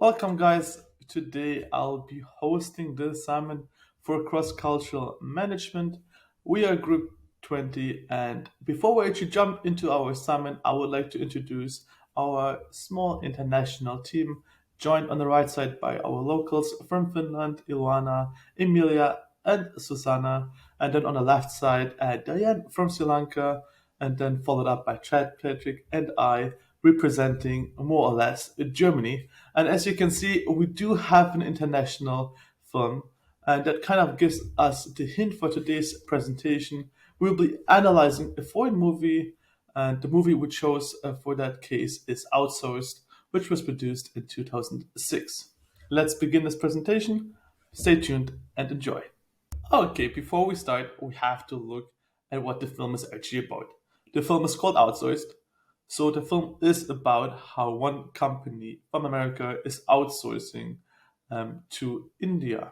Welcome, guys. Today I'll be hosting the assignment for cross cultural management. We are Group 20, and before we actually jump into our assignment, I would like to introduce our small international team, joined on the right side by our locals from Finland, Ilwana, Emilia, and Susanna, and then on the left side, Diane from Sri Lanka, and then followed up by Chad, Patrick, and I, representing more or less Germany. And as you can see, we do have an international film, and that kind of gives us the hint for today's presentation. We'll be analyzing a foreign movie, and the movie we chose for that case is Outsourced, which was produced in 2006. Let's begin this presentation. Stay tuned and enjoy. Okay, before we start, we have to look at what the film is actually about. The film is called Outsourced. So the film is about how one company from America is outsourcing to India.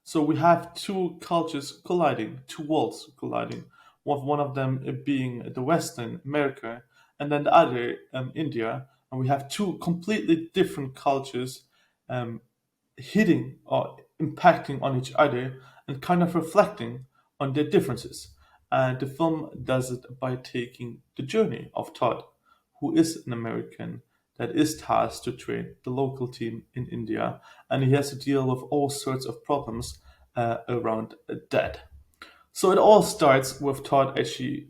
So we have two cultures colliding, two worlds colliding. One of them being the Western America, and then the other India. And we have two completely different cultures um, hitting or impacting on each other and kind of reflecting on their differences. And the film does it by taking the journey of Todd, who is an American that is tasked to train the local team in India, and he has to deal with all sorts of problems around that. So it all starts with Todd actually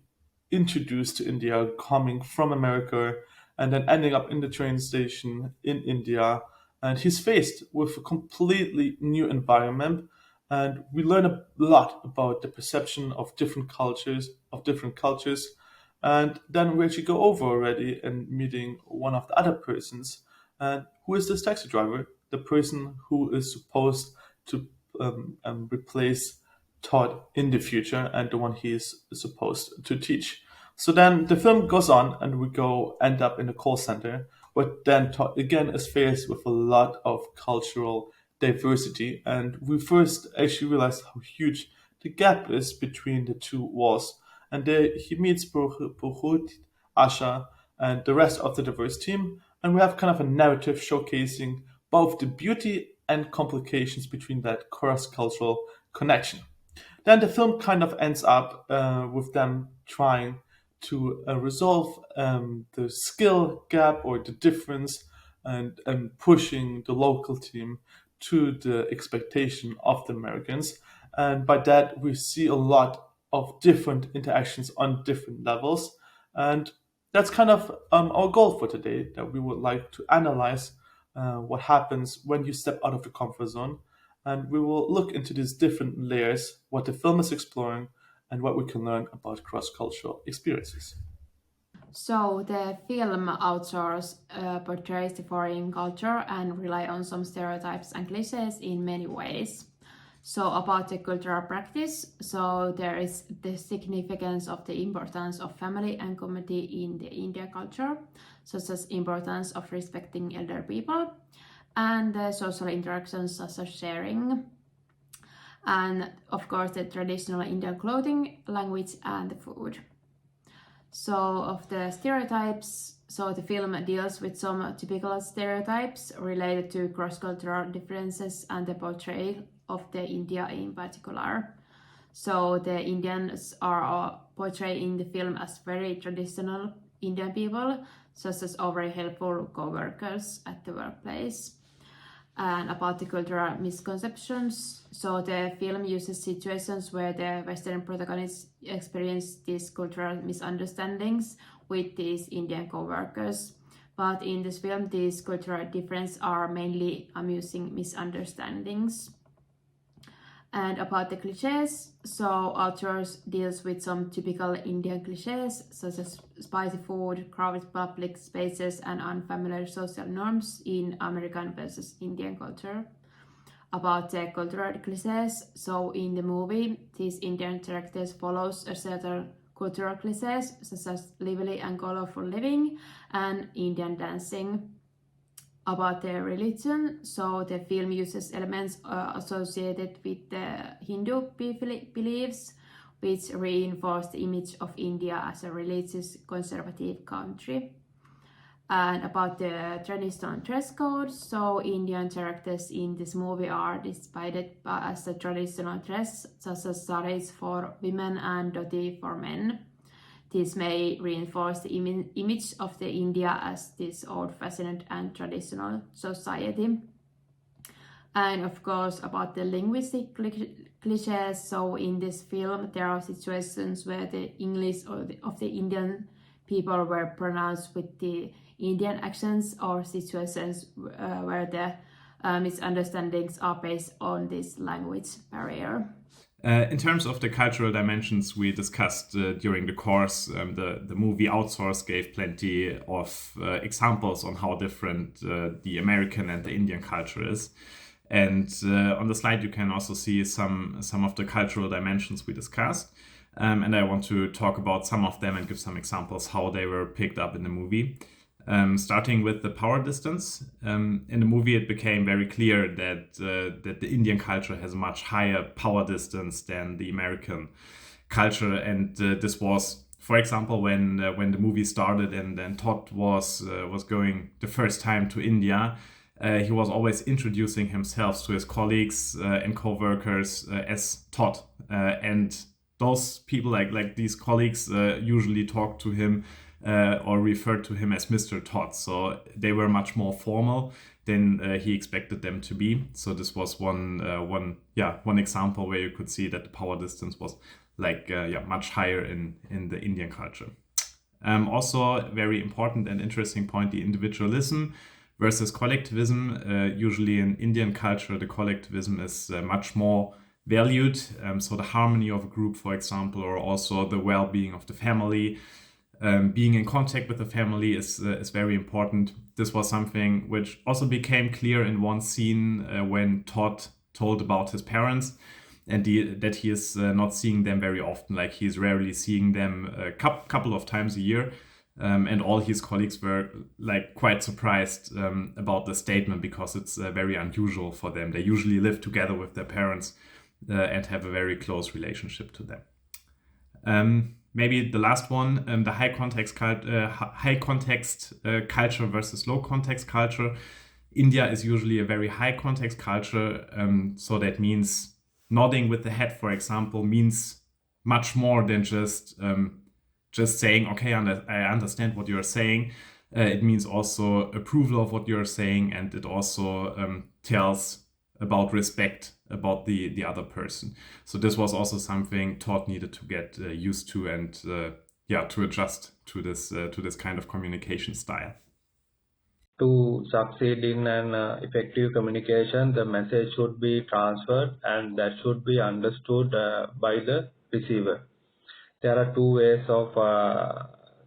introduced to India, coming from America, and then ending up in the train station in India. And he's faced with a completely new environment. And we learn a lot about the perception of different cultures. And then we actually go over already and meeting one of the other persons. And who is this taxi driver? The person who is supposed to replace Todd in the future and the one he is supposed to teach. So then the film goes on and we go end up in a call center, but then Todd again is faced with a lot of cultural diversity, and we first actually realize how huge the gap is between the two walls. And there he meets Puhut, Asha, and the rest of the diverse team, and we have kind of a narrative showcasing both the beauty and complications between that cross-cultural connection. Then the film kind of ends up with them trying to resolve the skill gap or the difference, and pushing the local team to the expectation of the Americans. And by that, we see a lot of different interactions on different levels. And that's kind of our goal for today, that we would like to analyze what happens when you step out of the comfort zone, and we will look into these different layers, what the film is exploring, and what we can learn about cross cultural experiences. So the film portrays the foreign culture and rely on some stereotypes and cliches in many ways. So about the cultural practice, so there is the significance of the importance of family and community in the Indian culture, such as importance of respecting elder people and the social interactions such as sharing, and of course the traditional Indian clothing, language, and the food. So, of the stereotypes, so the film deals with some typical stereotypes related to cross-cultural differences and the portrayal of the India in particular. So the Indians are portrayed in the film as very traditional Indian people, such as very helpful co-workers at the workplace. And about the cultural misconceptions. So the film uses situations where the Western protagonists experience these cultural misunderstandings with these Indian co-workers. But in this film, these cultural differences are mainly amusing misunderstandings. And about the cliches, so authors deals with some typical Indian cliches such as spicy food, crowded public spaces, and unfamiliar social norms in American versus Indian culture. About the cultural cliches, so in the movie, these Indian characters follows a certain cultural cliches such as lively and colorful living and Indian dancing. About their religion. So the film uses elements associated with the Hindu beliefs, which reinforce the image of India as a religious conservative country. And about the traditional dress code, so Indian characters in this movie are displayed as a traditional dress, such as saris for women and dhoti for men. This may reinforce the image of the India as this old-fashioned and traditional society. And of course, about the linguistic cliches. So in this film, there are situations where the English of the Indian people were pronounced with the Indian accents, or situations where the misunderstandings are based on this language barrier. In terms of the cultural dimensions we discussed during the course, the movie Outsource gave plenty of examples on how different the American and the Indian culture is. And on the slide, you can also see some of the cultural dimensions we discussed. And I want to talk about some of them and give some examples how they were picked up in the movie. Starting with the power distance. In the movie, it became very clear that the Indian culture has a much higher power distance than the American culture. And this was, for example, when the movie started and then Todd was going the first time to India. He was always introducing himself to his colleagues and co-workers as Todd. And those people, like these colleagues, usually talked to him or referred to him as Mr. Todd. So they were much more formal than he expected them to be. So this was one example where you could see that the power distance was much higher in the Indian culture. Also, very important and interesting point, the individualism versus collectivism. Usually in Indian culture, the collectivism is much more valued. So the harmony of a group, for example, or also the well-being of the family, being in contact with the family is very important. This was something which also became clear in one scene when Todd told about his parents and that he is not seeing them very often. Like, he's rarely seeing them a couple of times a year. And all his colleagues were quite surprised about the statement, because it's very unusual for them. They usually live together with their parents and have a very close relationship to them. Maybe the last one, the high context culture versus low context culture. India is usually a very high context culture, so that means nodding with the head, for example, means much more than just saying, okay, I understand what you're saying. It means also approval of what you're saying, and it also tells about respect about the other person. So this was also something Todd needed to get used to and to adjust to this kind of communication style. To succeed in an effective communication, the message should be transferred and that should be understood by the receiver. There are two ways of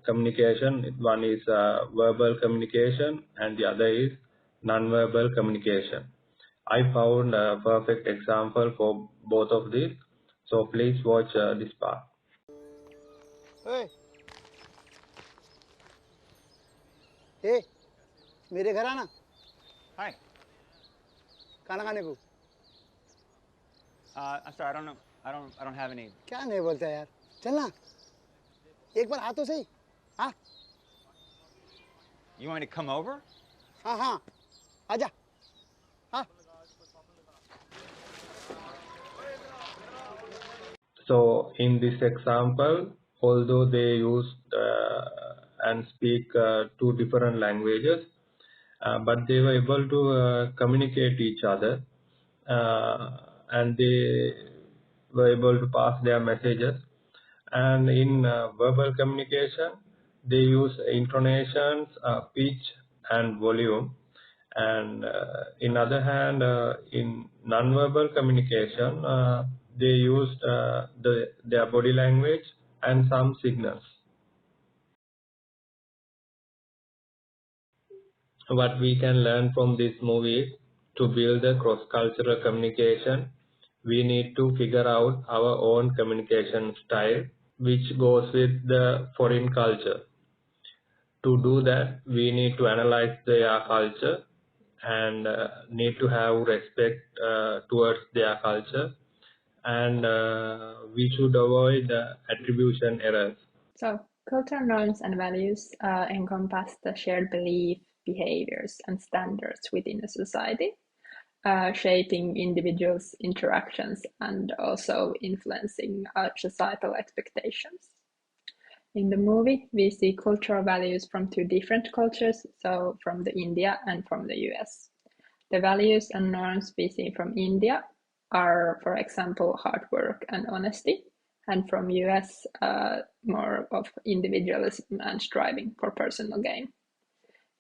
communication. One is verbal communication and the other is non-verbal communication. I found a perfect example for both of these. So please watch this part. Hey, hey, मेरे घर आना. Hi. खाना खाने को. I'm sorry, I don't know. I don't have any. क्या नहीं बोलता यार. चलना. एक बार आ तो सही. हाँ. You want me to come over? हाँ हाँ. आजा. हाँ. So in this example, although they used and speak two different languages, but they were able to communicate each other, and they were able to pass their messages. And in verbal communication, they use intonations, pitch, and volume. And in other hand, in non-verbal communication, they used their body language and some signals. What we can learn from this movie is to build a cross-cultural communication, we need to figure out our own communication style, which goes with the foreign culture. To do that, we need to analyze their culture and need to have respect towards their culture, and we should avoid attribution errors. So Cultural norms and values encompass the shared belief, behaviors, and standards within a society, shaping individuals' interactions and also influencing societal expectations. In the movie, we see cultural values from two different cultures, so from the India and from the US. The values and norms we see from India are, for example, hard work and honesty, and from US, more of individualism and striving for personal gain.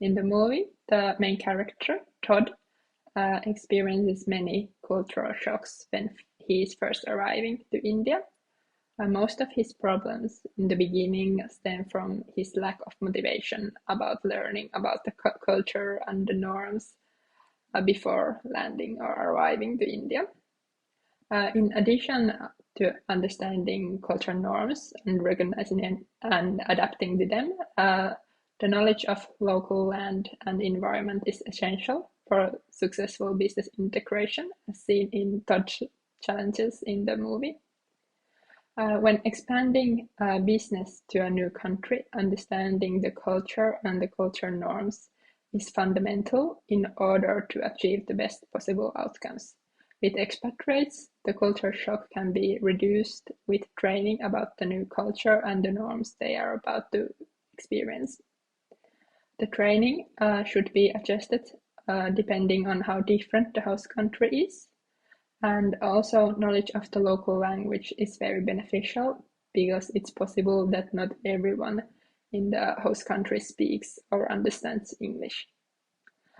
In the movie, the main character, Todd, experiences many cultural shocks when he is first arriving to India. Most of his problems in the beginning stem from his lack of motivation about learning about the culture and the norms before landing or arriving to India. In addition to understanding cultural norms and recognizing and adapting to them, the knowledge of local land and environment is essential for successful business integration, as seen in Todd's challenges in the movie. When expanding business to a new country, understanding the culture and the cultural norms is fundamental in order to achieve the best possible outcomes. With expatriates, the culture shock can be reduced with training about the new culture and the norms they are about to experience. The training should be adjusted depending on how different the host country is. And also, knowledge of the local language is very beneficial because it's possible that not everyone in the host country speaks or understands English.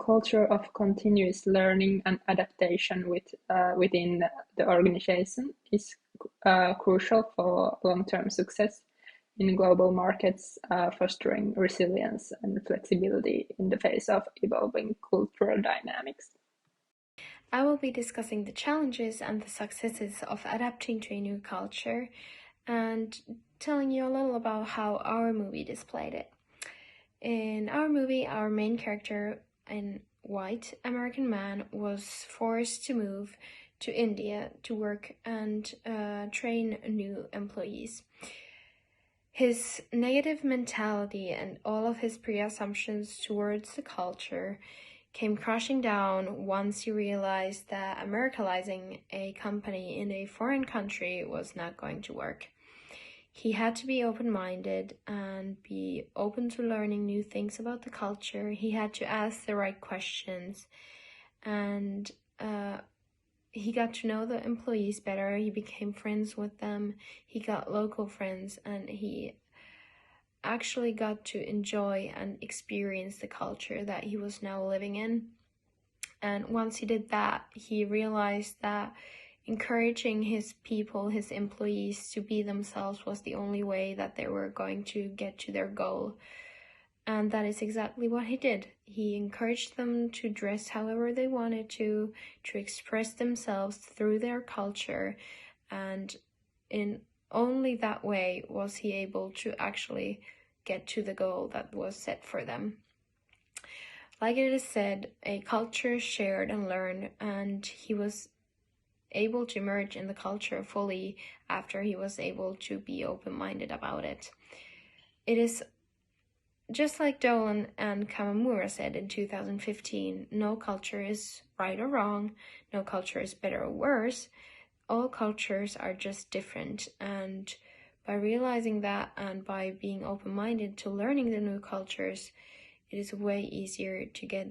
Culture of continuous learning and adaptation within the organization is crucial for long-term success in global markets, fostering resilience and flexibility in the face of evolving cultural dynamics. I will be discussing the challenges and the successes of adapting to a new culture and telling you a little about how our movie displayed it. In our movie, our main character, a white American man, was forced to move to India to work and train new employees. His negative mentality and all of his pre-assumptions towards the culture came crashing down once he realized that Americanizing a company in a foreign country was not going to work. He had to be open-minded and be open to learning new things about the culture. He had to ask the right questions, and he got to know the employees better. He became friends with them. He got local friends, and he actually got to enjoy and experience the culture that he was now living in. And once he did that, he realized that encouraging his people, his employees, to be themselves was the only way that they were going to get to their goal. And that is exactly what he did. He encouraged them to dress however they wanted to express themselves through their culture, and in only that way was he able to actually get to the goal that was set for them. Like it is said, a culture is shared and learned, and he was able to emerge in the culture fully after he was able to be open-minded about it. It is just like Dolan and Kamamura said in 2015, no culture is right or wrong, no culture is better or worse. All cultures are just different, and by realizing that and by being open-minded to learning the new cultures, it is way easier to get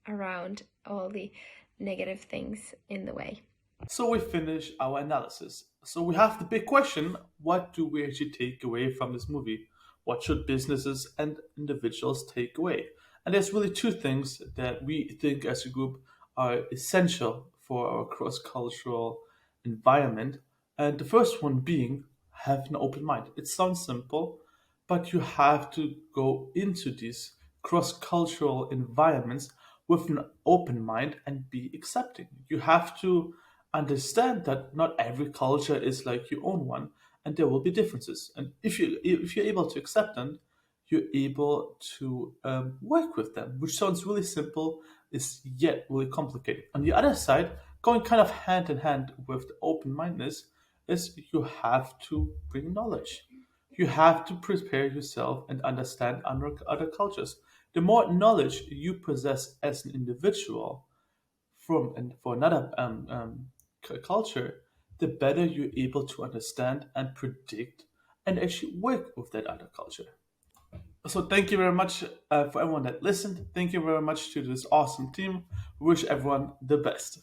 around all the negative things in the way. So we finish our analysis. So we have the big question, what do we actually take away from this movie? What should businesses and individuals take away? And there's really two things that we think as a group are essential for our cross-cultural environment. And the first one being have an open mind. It sounds simple, but you have to go into these cross-cultural environments with an open mind and be accepting. You have to understand that not every culture is like your own one, and there will be differences. And if you're able to accept them, you're able to work with them, which sounds really simple, is yet really complicated. On the other side, going kind of hand in hand with the open mindedness is you have to bring knowledge. You have to prepare yourself and understand other cultures. The more knowledge you possess as an individual from and for another culture, the better you're able to understand and predict and actually work with that other culture. So thank you very much for everyone that listened. Thank you very much to this awesome team. Wish everyone the best.